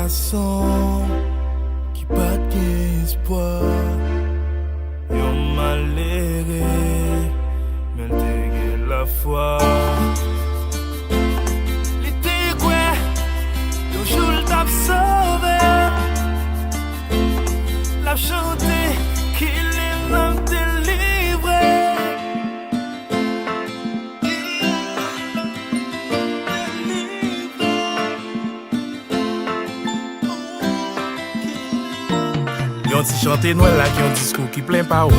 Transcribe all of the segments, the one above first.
garçon qui pas d'espoir. Yon maléré, mais t'es la foi. L'été quoi, toujours le tape sauvé. La chanter qu'il est l'homme délivré. Yon ti chante Noël là qui ont discours qui plein parole.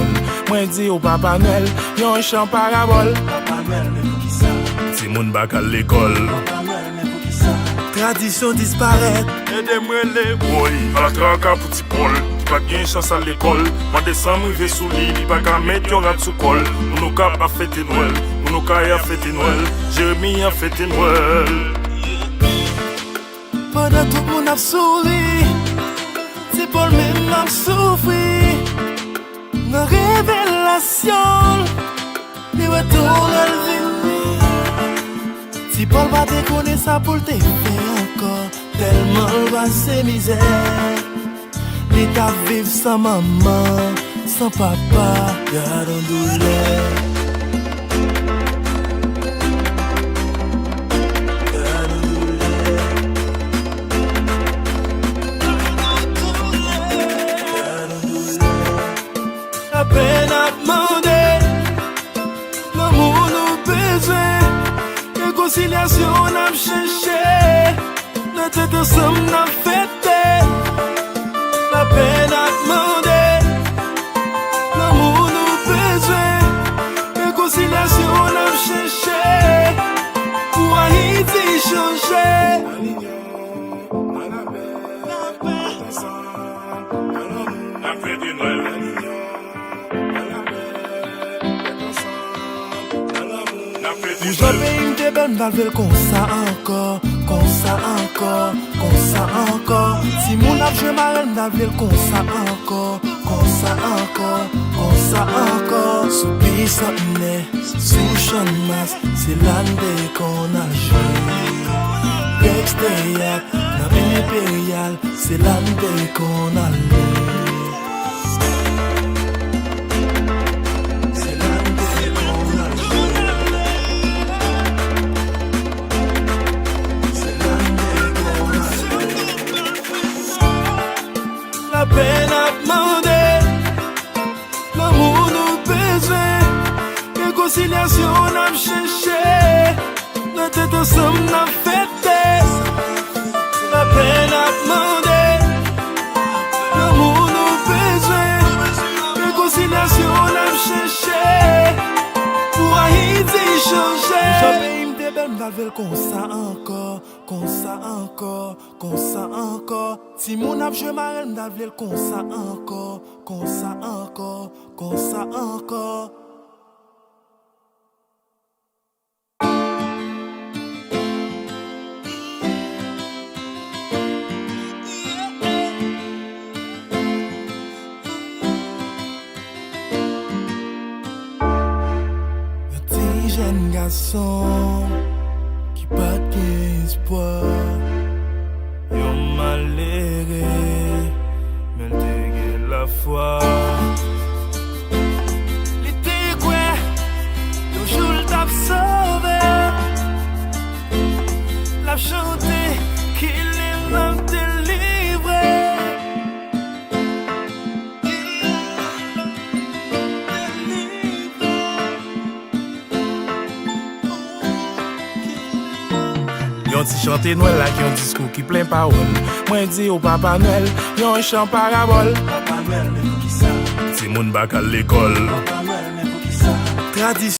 Moi dit au Papa Noël, yon chant parabole. Papa Noël mais pour qui ça? Si moun bak à l'école. Papa Noël mais pour qui ça? Tradition disparaît. Aidez-moi les boy. À la traka pour ti Paul. Pas gain chance à l'école. Moi descend rivé sous lit, pas qu'à mettre yon rat sous col. Moun ka pas fêter Noël. Moun ka y a fêter Noël. Jérémie a fêter Noël. Pendant tout moun a souri. C'est pour le même à souffrir. Nos révélations, les retours à venir. Si Paul va te connaître ça pour te faire encore, tellement va ses misères. L'état vivre sans maman, sans papa, garde en douleur. La peine à demander, l'amour nous besoin, réconciliation n'a cherché, notre tête ensemble n'a fêté. La peine à demander, l'amour nous besoin, réconciliation n'a cherché, pour Haïti changer. Je pays de belle m'dalvel comme ça encore, comme ça encore, comme ça encore. Si mon ap je marre m'dalvel comme ça encore, comme ça encore, comme ça encore. Sous piste sous champ masse, c'est l'année qu'on a joué. Extérieur, dans impérial, c'est l'année qu'on a joué. La peine à demander, l'amour nous besoin, réconciliation n'a cherché, notre tête ensemble n'a fêté. La peine à demander, l'amour nous besoin, réconciliation n'a cherché, pour Haïti changer. Jamais m'te belle m'dalvel comme ça encore, comme ça encore, comme ça encore. Si mon ap je marre m'dalvel comme ça encore, comme ça encore, comme ça encore. Petit jeune garçon qui pas d'espoir. Yon maléré, mais t'es la foi. L'été quoi, toujours le tape sauvé. La chanter qu'il est l'homme délivré. Yon ti chante Noël là qui ont discours qui plein parole. Moi dit au Papa Noël, yon chant parabole. Papa Noël mais pour qui ça? Si moun bak à l'école. Papa Noël mais pour qui ça? Tradition